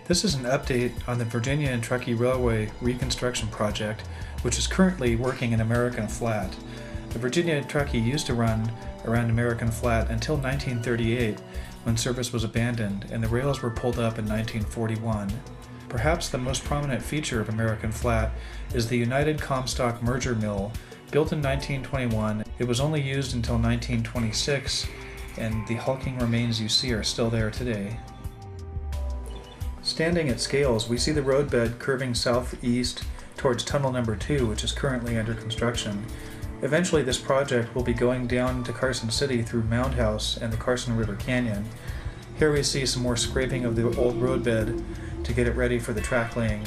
This is an update on the Virginia and Truckee Railway Reconstruction project, which is currently working in American Flat. The Virginia and Truckee used to run around American Flat until 1938, when service was abandoned and the rails were pulled up in 1941. Perhaps the most prominent feature of American Flat is the United Comstock Merger Mill. Built in 1921, it was only used until 1926, and the hulking remains you see are still there today. Standing at Scales, we see the roadbed curving southeast towards Tunnel Number 2, which is currently under construction. Eventually this project will be going down to Carson City through Mound House and the Carson River Canyon. Here we see some more scraping of the old roadbed to get it ready for the track laying.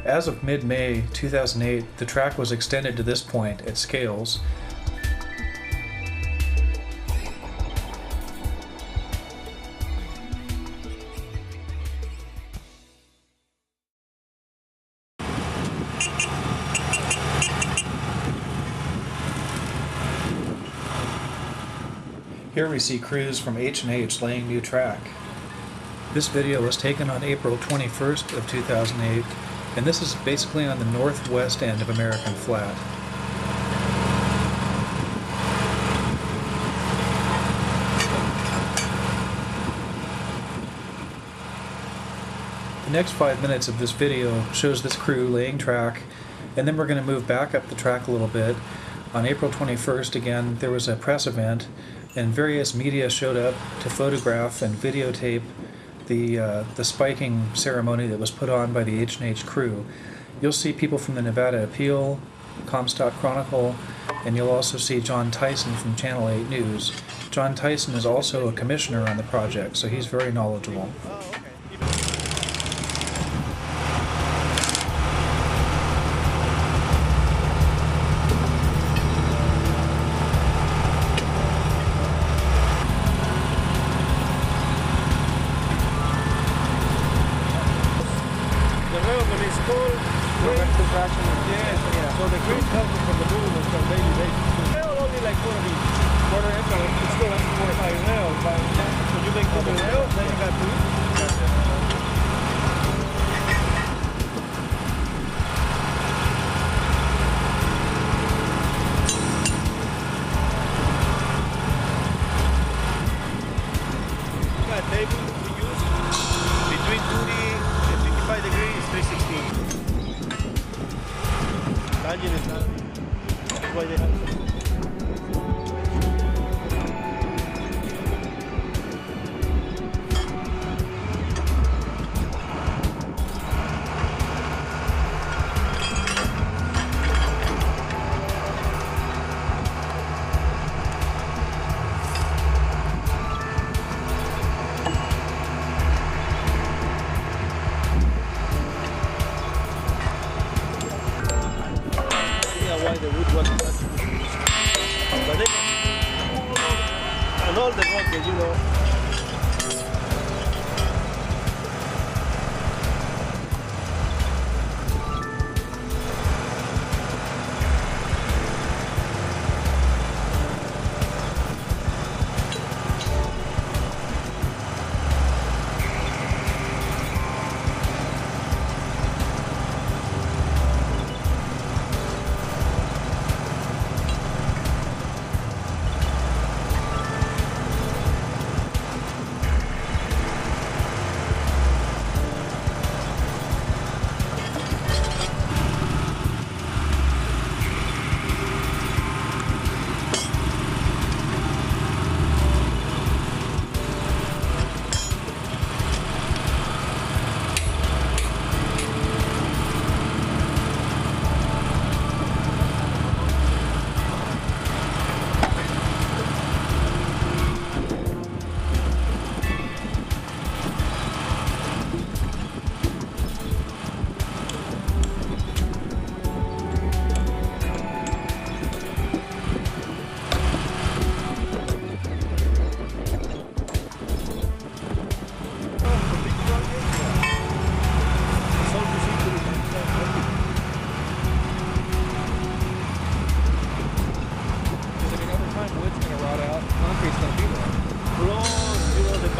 As of mid-May 2008, the track was extended to this point at Scales. Here we see crews from H&H laying new track. This video was taken on April 21st of 2008. And this is basically on the northwest end of American Flat. The next 5 minutes of this video shows this crew laying track, and then we're going to move back up the track a little bit. On April 21st, again, there was a press event, and various media showed up to photograph and videotape the spiking ceremony that was put on by the H&H crew. You'll see people from the Nevada Appeal, Comstock Chronicle, and you'll also see John Tyson from Channel 8 News. John Tyson is also a commissioner on the project, so he's very knowledgeable. Reconstruction. Yes, yeah. So the green comes from the movement from daily basis. Rail only like quarter inch, it's still like 45 rails. But when you make double rails, then you got to table we use between 20 and 55 degrees, 316. Engine is not. That's why they have. Why the wood was not used. But they, and all the rock that you know.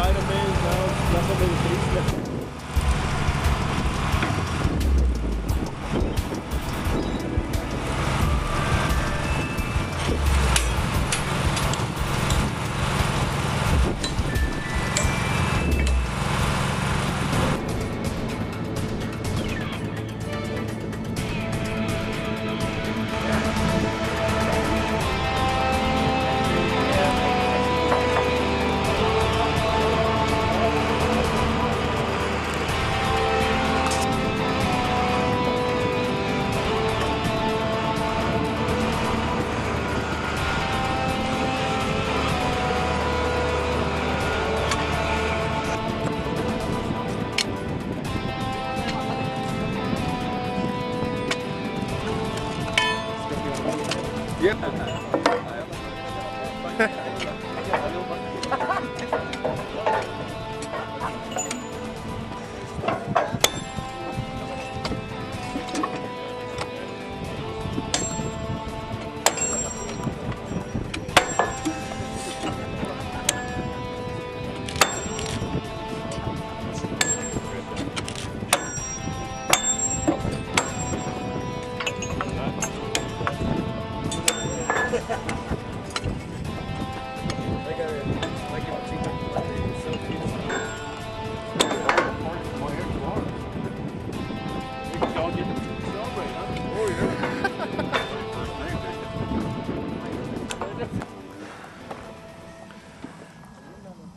vitamins, now lots of medication. Yep.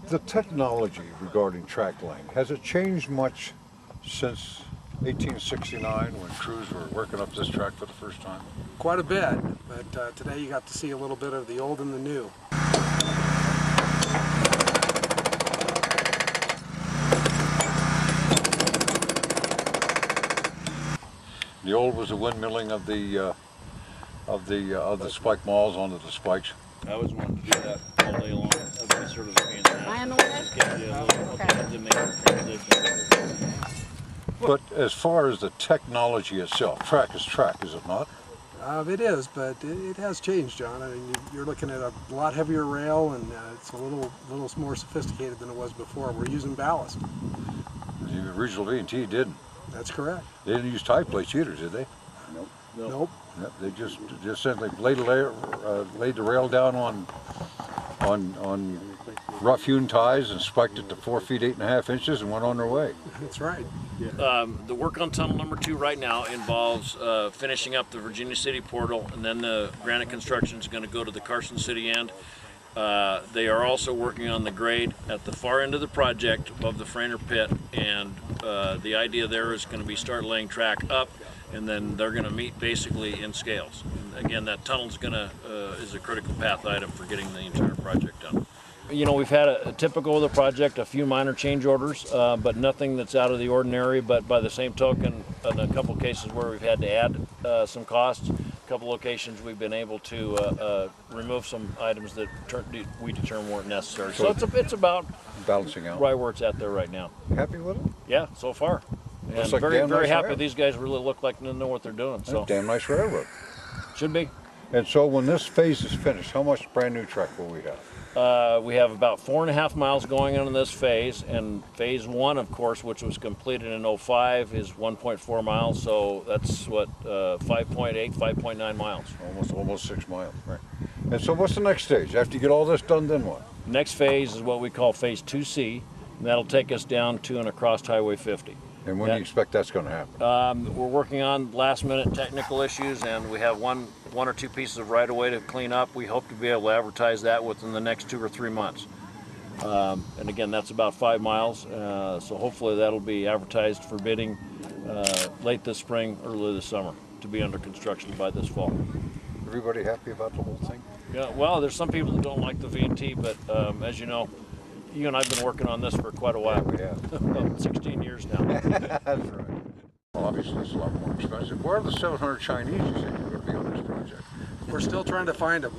The technology regarding track laying, has it changed much since 1869 when crews were working up this track for the first time? Quite a bit, but today you got to see a little bit of the old and the new. The old was the windmilling of the spike malls onto the spikes. I was wanting to do that all day long. That's sort of being that. I am aware. Give you a little to make a transition. But as far as the technology itself, track is track, is it not? It is, but it has changed, John. I mean, you're looking at a lot heavier rail, and it's a little more sophisticated than it was before. We're using ballast. The original V&T didn't. That's correct. They didn't use tie plates either, did they? Nope. Nope. Yep, they just simply laid the rail down on rough-hewn ties and spiked it to 4 feet 8.5 inches and went on their way. That's right. The work on tunnel number 2 right now involves finishing up the Virginia City portal, and then the granite construction is going to go to the Carson City end. They are also working on the grade at the far end of the project above the Frainer pit, and the idea there is going to be start laying track up, and then they're going to meet basically in scales. And again, that tunnel is a critical path item for getting the entire project done. You know, we've had a typical of the project, a few minor change orders, but nothing that's out of the ordinary. But by the same token, in a couple cases where we've had to add some costs, a couple locations we've been able to remove some items that we determined weren't necessary. So it's about Balancing out. right where it's at there right now. Happy with it? Yeah, so far. And Looks like very damn very nice happy. railroad. These guys really look like they know what they're doing. So Damn nice railroad. should be. And so when this phase is finished, how much brand new track will we have? We have about 4.5 miles going on in this phase, and phase 1, of course, which was completed in '05, is 1.4 miles. So that's what 5.8, 5.9 miles. Almost 6 miles, right? And so what's the next stage? After you get all this done, then what? Next phase is what we call phase 2C, and that'll take us down to and across Highway 50. And when do you expect that's going to happen? We're working on last-minute technical issues, and we have one or two pieces of right-of-way to clean up. We hope to be able to advertise that within the next 2 or 3 months. And again, that's about 5 miles, so hopefully that'll be advertised for bidding late this spring, early this summer, to be under construction by this fall. Everybody happy about the whole thing? Yeah, well, there's some people that don't like the V&T, but as you know, you and I have been working on this for quite a while. We have. About 16 years now. That's right. Well, obviously it's a lot more expensive. Where are the 700 Chinese you said you're going to be on this project? We're still trying to find them.